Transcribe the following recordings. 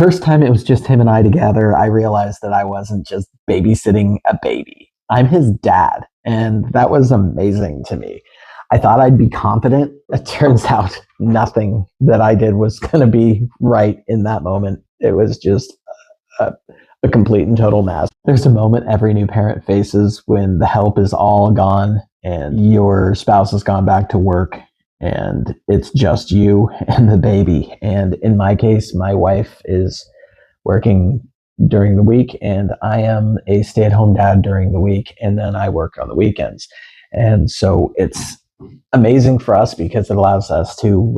first time it was just him and I together, I realized that I wasn't just babysitting a baby. I'm his dad, and that was amazing to me. I thought I'd be confident. It turns out nothing that I did was going to be right in that moment. It was just a complete and total mess. There's a moment every new parent faces when the help is all gone and your spouse has gone back to work and it's just you and the baby. And in my case, my wife is working during the week and I am a stay-at-home dad during the week, and then I work on the weekends. And so it's amazing for us because it allows us to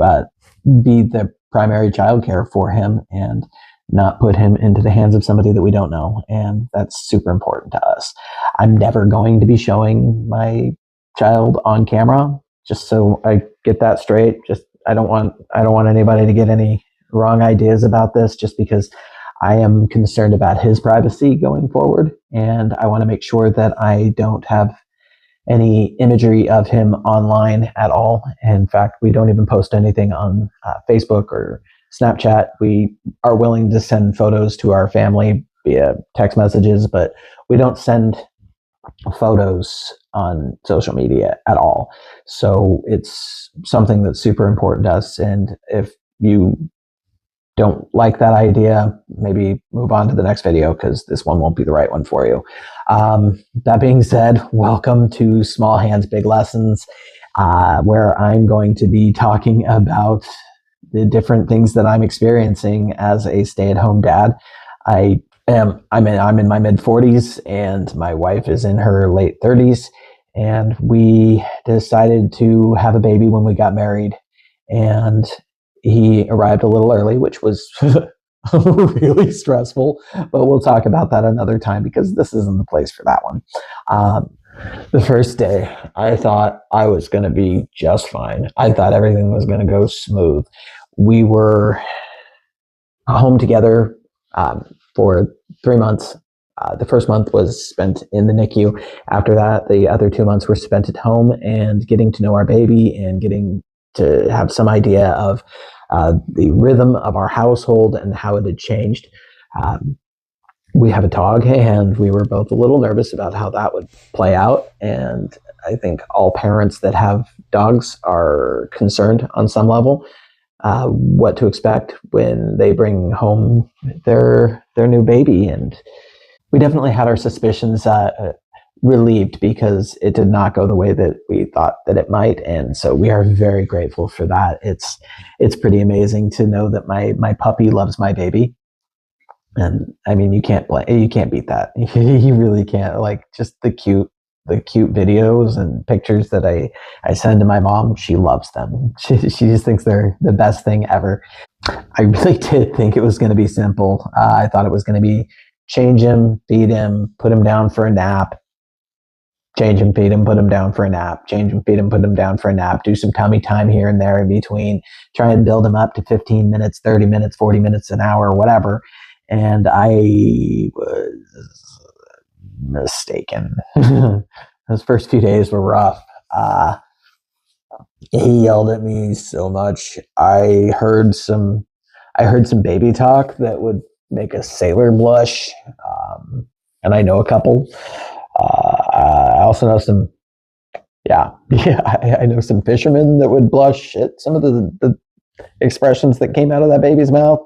be the primary childcare for him and not put him into the hands of somebody that we don't know. And that's super important to us. I'm never going to be showing my child on camera, just so I get that straight. I don't want anybody to get any wrong ideas about this, just because I am concerned about his privacy going forward. And I want to make sure that I don't have any imagery of him online at all. In fact, we don't even post anything on Facebook or Snapchat. We are willing to send photos to our family via text messages, but we don't send photos on social media at all. So it's something that's super important to us. And if you don't like that idea, maybe move on to the next video because this one won't be the right one for you. That being said, welcome to Small Hands, Big Lessons, where I'm going to be talking about the different things that I'm experiencing as a stay-at-home dad. I'm in my mid-40s and my wife is in her late 30s, and we decided to have a baby when we got married, and he arrived a little early, which was really stressful, but we'll talk about that another time because this isn't the place for that one. The first day, I thought I was going to be just fine. I thought everything was going to go smooth. We were home together for 3 months. The first month was spent in the NICU. After that, the other 2 months were spent at home and getting to know our baby and getting to have some idea of the rhythm of our household and how it had changed. We have a dog, and we were both a little nervous about how that would play out. And I think all parents that have dogs are concerned on some level what to expect when they bring home their new baby. And we definitely had our suspicions relieved because it did not go the way that we thought that it might. And so we are very grateful for that. It's pretty amazing to know that my puppy loves my baby. And I mean, you can't beat that. You really can't. Like, just the cute videos and pictures that I send to my mom, she loves them. She just thinks they're the best thing ever. I really did think it was going to be simple. I thought it was going to be change him, feed him, put him down for a nap, change him, feed him, put him down for a nap, change him, feed him, put him down for a nap, do some tummy time here and there in between, try and build him up to 15 minutes, 30 minutes, 40 minutes, an hour, whatever. And I was mistaken. Those first few days were rough. He yelled at me so much. I heard some baby talk that would make a sailor blush. And I know a couple. I also know some, I know some fishermen that would blush at some of the expressions that came out of that baby's mouth.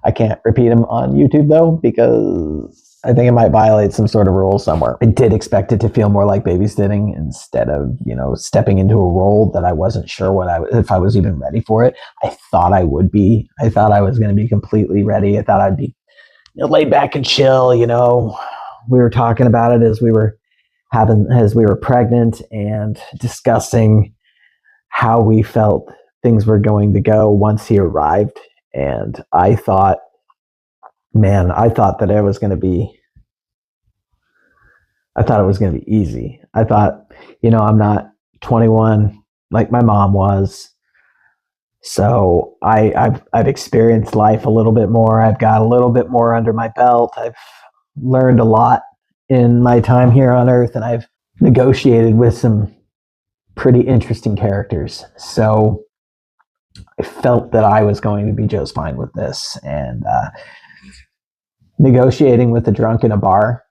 I can't repeat them on YouTube though, because I think it might violate some sort of rule somewhere. I did expect it to feel more like babysitting instead of, stepping into a role that I wasn't sure if I was even ready for it. I thought I would be. I thought I was going to be completely ready. I thought I'd be laid back and chill. We were talking about it as we were pregnant and discussing how we felt things were going to go once he arrived. And I thought that it was going to be easy. I thought, I'm not 21 like my mom was. So I've experienced life a little bit more. I've got a little bit more under my belt. I've learned a lot in my time here on Earth, and I've negotiated with some pretty interesting characters. So I felt that I was going to be just fine with this. And negotiating with a drunk in a bar,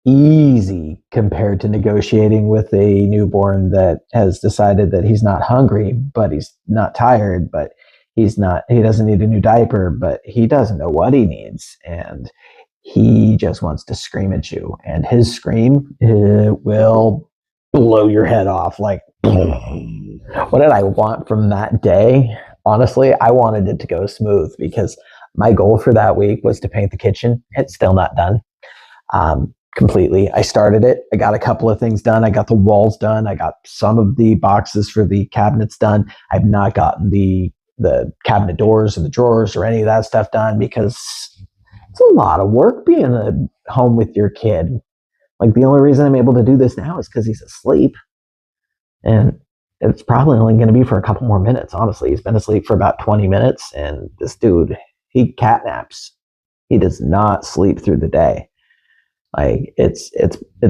easy compared to negotiating with a newborn that has decided that he's not hungry, but he's not tired, but he doesn't need a new diaper, but he doesn't know what he needs. And he just wants to scream at you. And his scream will blow your head off. Like, what did I want from that day? Honestly, I wanted it to go smooth because my goal for that week was to paint the kitchen. It's still not done completely. I started it. I got a couple of things done. I got the walls done. I got some of the boxes for the cabinets done. I've not gotten the cabinet doors or the drawers or any of that stuff done because it's a lot of work being at home with your kid. Like, the only reason I'm able to do this now is because he's asleep. And it's probably only going to be for a couple more minutes, honestly. He's been asleep for about 20 minutes, and this dude, he catnaps. He does not sleep through the day. Like, it's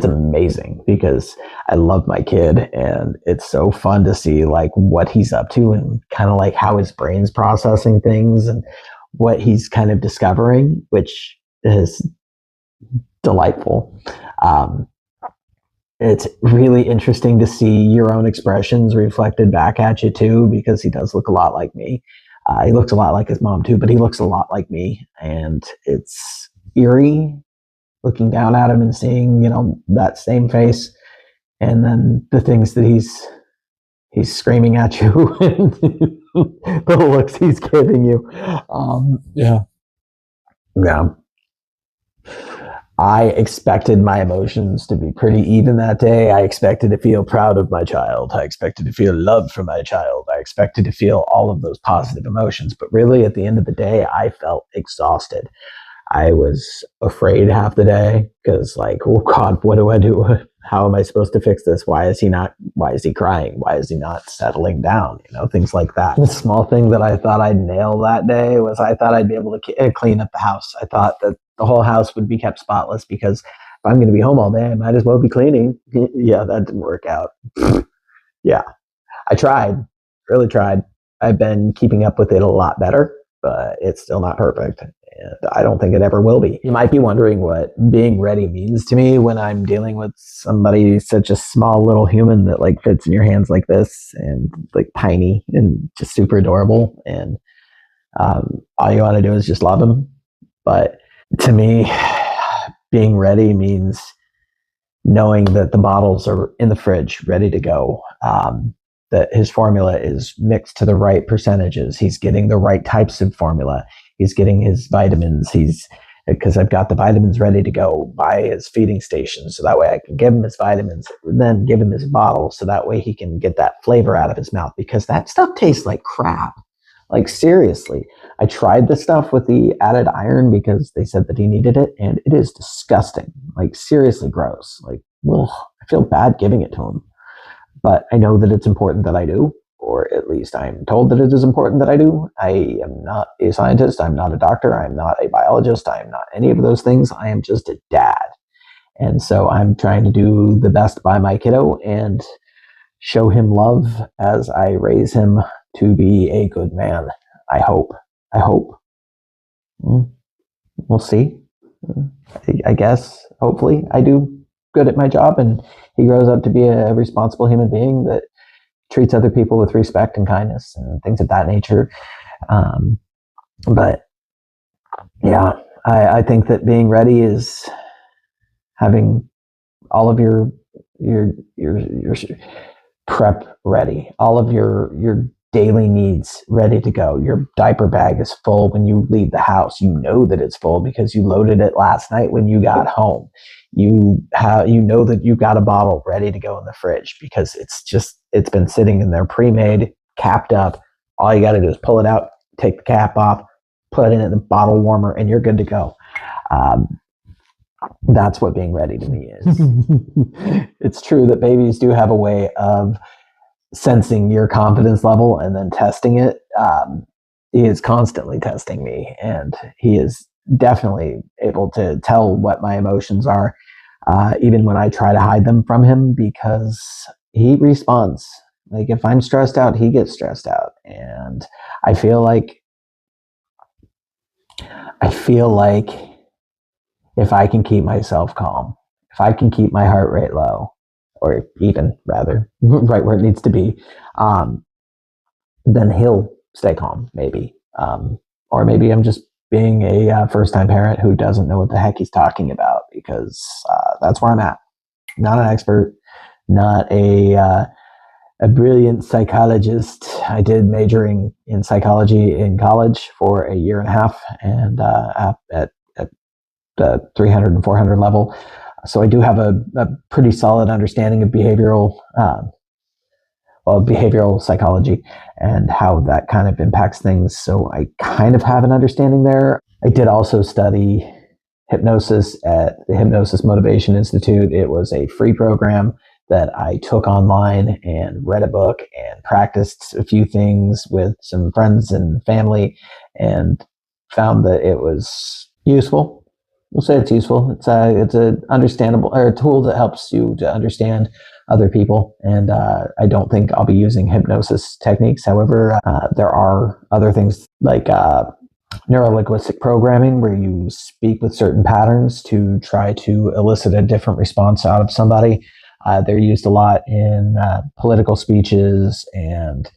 amazing because I love my kid, and it's so fun to see like what he's up to and kind of like how his brain's processing things and what he's kind of discovering, which is delightful. It's really interesting to see your own expressions reflected back at you too, because he does look a lot like me. He looks a lot like his mom too, but he looks a lot like me, and it's eerie looking down at him and seeing, that same face, and then the things that he's screaming at you and the looks he's giving you. Yeah. I expected my emotions to be pretty even that day. I expected to feel proud of my child. I expected to feel love for my child. I expected to feel all of those positive emotions. But really, at the end of the day, I felt exhausted. I was afraid half the day because, like, oh God, what do I do? How am I supposed to fix this? Why is he crying? Why is he not settling down? Things like that. The small thing that I thought I'd nail that day was I thought I'd be able to clean up the house. I thought that the whole house would be kept spotless because if I'm going to be home all day, I might as well be cleaning. Yeah, that didn't work out. Yeah, I tried, really tried. I've been keeping up with it a lot better, but it's still not perfect. And I don't think it ever will be. You might be wondering what being ready means to me when I'm dealing with somebody such a small little human that like fits in your hands like this and like tiny and just super adorable. And all you want to do is just love him. But to me, being ready means knowing that the bottles are in the fridge, ready to go. That his formula is mixed to the right percentages. He's getting the right types of formula. He's getting his vitamins. Because I've got the vitamins ready to go by his feeding station. So that way I can give him his vitamins, then give him his bottle. So that way he can get that flavor out of his mouth, because that stuff tastes like crap. Like, seriously, I tried the stuff with the added iron because they said that he needed it, and it is disgusting. Like, seriously gross. Like, ugh, I feel bad giving it to him. But I know that it's important that I do, or at least I'm told that it is important that I do. I am not a scientist. I'm not a doctor. I'm not a biologist. I'm not any of those things. I am just a dad. And so I'm trying to do the best by my kiddo and show him love as I raise him to be a good man. I hope. We'll see. I guess, hopefully, I do good at my job and he grows up to be a responsible human being that treats other people with respect and kindness and things of that nature. But yeah, I think that being ready is having all of your prep ready, all of your daily needs ready to go. Your diaper bag is full when you leave the house. You know that it's full because you loaded it last night when you got home. You know that you got a bottle ready to go in the fridge because it's been sitting in there pre-made, capped up. All you got to do is pull it out, take the cap off, put it in the bottle warmer, and you're good to go. That's what being ready to me is. It's true that babies do have a way of sensing your confidence level and then testing it. He is constantly testing me, and he is definitely able to tell what my emotions are, even when I try to hide them from him, because he responds. Like, if I'm stressed out, he gets stressed out. And I feel like if I can keep myself calm, if I can keep my heart rate low, or even rather right where it needs to be, then he'll stay calm, maybe. Or maybe I'm just being a first-time parent who doesn't know what the heck he's talking about, because that's where I'm at. Not an expert, not a brilliant psychologist. I did majoring in psychology in college for a year and a half, and at the 300 and 400 level. So I do have a pretty solid understanding of behavioral psychology and how that kind of impacts things. So I kind of have an understanding there. I did also study hypnosis at the Hypnosis Motivation Institute. It was a free program that I took online and read a book and practiced a few things with some friends and family, and found that it was useful. We'll say it's useful. It's a understandable, or a tool that helps you to understand other people. And I don't think I'll be using hypnosis techniques. However, there are other things like neurolinguistic programming, where you speak with certain patterns to try to elicit a different response out of somebody. They're used a lot in political speeches, and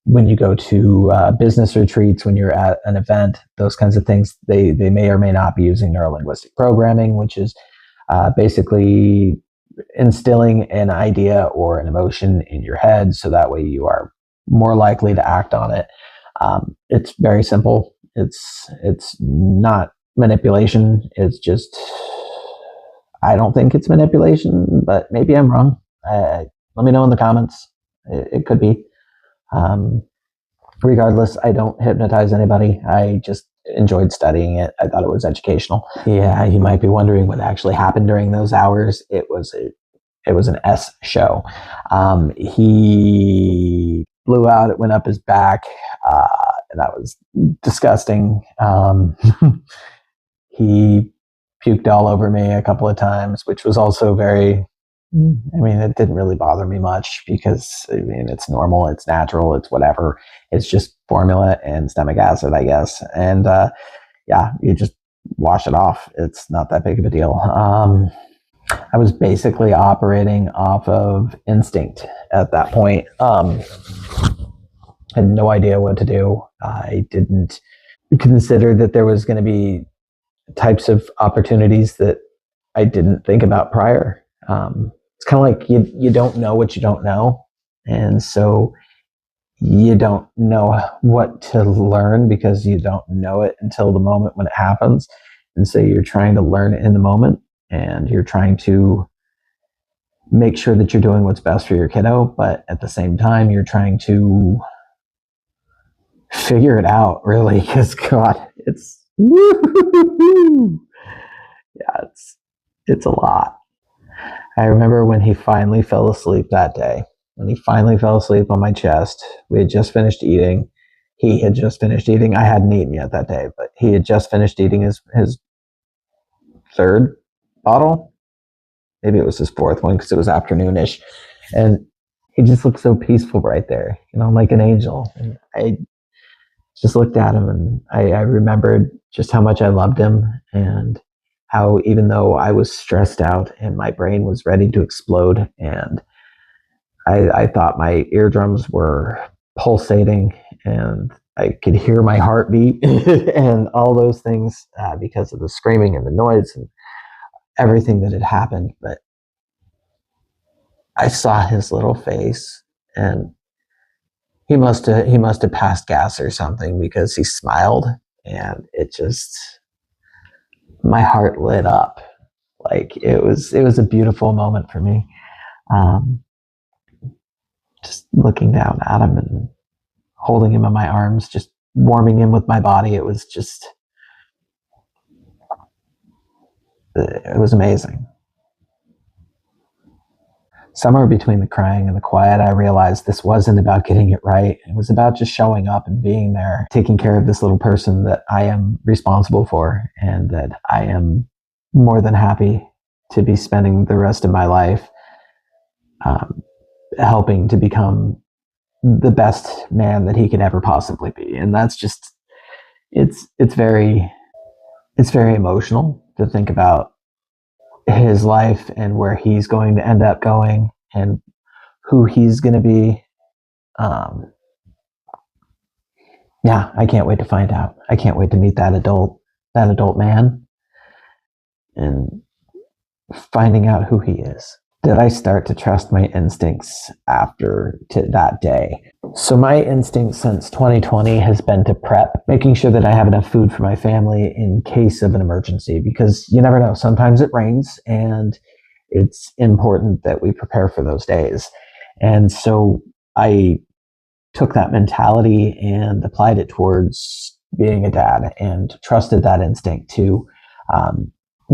when you go to business retreats, when you're at an event, those kinds of things. They may or may not be using neurolinguistic programming, which is basically instilling an idea or an emotion in your head, so that way you are more likely to act on it. It's very simple. It's not manipulation. It's just, I don't think it's manipulation, but maybe I'm wrong. Let me know in the comments. It could be. Regardless, I don't hypnotize anybody. I just enjoyed studying it. I thought it was educational. Yeah, you might be wondering what actually happened during those hours. It was an S show. He blew out. It went up his back. And that was disgusting. He puked all over me a couple of times, which was also very, it didn't really bother me much, because it's normal, it's natural, it's whatever. It's just formula and stomach acid, I guess. And yeah, you just wash it off. It's not that big of a deal. I was basically operating off of instinct at that point. Had no idea what to do. I didn't consider that there was going to be types of opportunities that I didn't think about prior. It's kind of like you don't know what you don't know. And so you don't know what to learn, because you don't know it until the moment when it happens. And so you're trying to learn it in the moment, and you're trying to make sure that you're doing what's best for your kiddo. But at the same time, you're trying to figure it out, really, because God, it's yeah, it's a lot. I remember when he finally fell asleep that day. When he finally fell asleep on my chest, we had just finished eating. He had just finished eating. I hadn't eaten yet that day, but he had just finished eating his third bottle. Maybe it was his fourth one, because it was afternoonish. And he just looked so peaceful right there, like an angel. And I just looked at him, and I remembered just how much I loved him, and how, even though I was stressed out and my brain was ready to explode, and I thought my eardrums were pulsating, and I could hear my heartbeat and all those things, because of the screaming and the noise and everything that had happened. But I saw his little face, and he must have passed gas or something, because he smiled, and it just, my heart lit up. Like, it was a beautiful moment for me. Just looking down at him and holding him in my arms, just warming him with my body. It was amazing. Somewhere between the crying and the quiet, I realized this wasn't about getting it right. It was about just showing up and being there, taking care of this little person that I am responsible for, and that I am more than happy to be spending the rest of my life helping to become the best man that he could ever possibly be. And that's just, it's very, it's very emotional to think about his life and where he's going to end up going and who he's going to be. Yeah, I can't wait to find out. I can't wait to meet that adult man and finding out who he is. Did I start to trust my instincts after that day? So my instinct since 2020 has been to prep, making sure that I have enough food for my family in case of an emergency, because you never know. Sometimes it rains, and it's important that we prepare for those days. And so I took that mentality and applied it towards being a dad and trusted that instinct to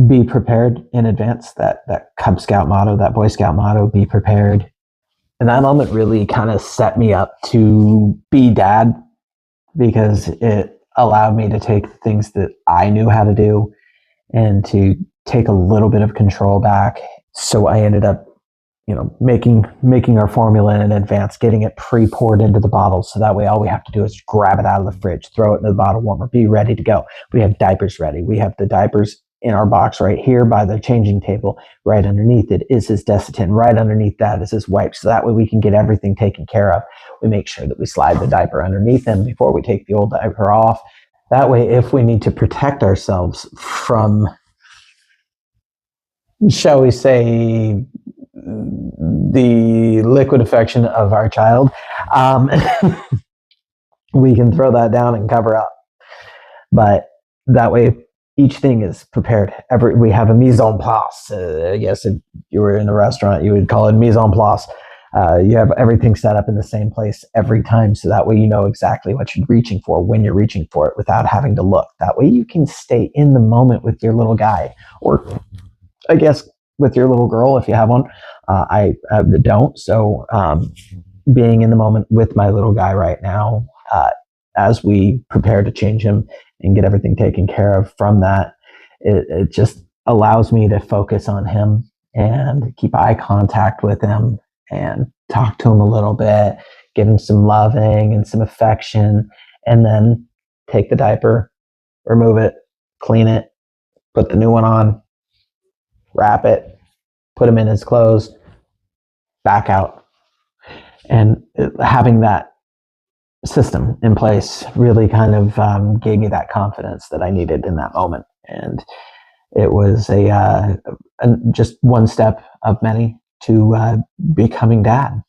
be prepared in advance. That Cub Scout motto, that Boy Scout motto, be prepared. And that moment really kind of set me up to be dad, because it allowed me to take things that I knew how to do and to take a little bit of control back. So I ended up, making our formula in advance, getting it pre-poured into the bottles. So that way, all we have to do is grab it out of the fridge, throw it in the bottle warmer, be ready to go. We have diapers ready. We have the diapers in our box right here by the changing table. Right underneath it is his Desitin. Right underneath that is his wipes. So that way we can get everything taken care of. We make sure that we slide the diaper underneath him before we take the old diaper off. That way, if we need to protect ourselves from, shall we say, the liquid affection of our child, we can throw that down and cover up. But that way, each thing is prepared. We have a mise en place. I guess if you were in a restaurant, you would call it mise en place. You have everything set up in the same place every time, so that way you know exactly what you're reaching for when you're reaching for it without having to look. That way you can stay in the moment with your little guy, or I guess with your little girl if you have one. I don't. So being in the moment with my little guy right now, as we prepare to change him and get everything taken care of from that, it just allows me to focus on him and keep eye contact with him and talk to him a little bit, give him some loving and some affection, and then take the diaper, remove it, clean it, put the new one on, wrap it, put him in his clothes, back out. And having that system in place really kind of gave me that confidence that I needed in that moment. And it was just one step of many to becoming dad.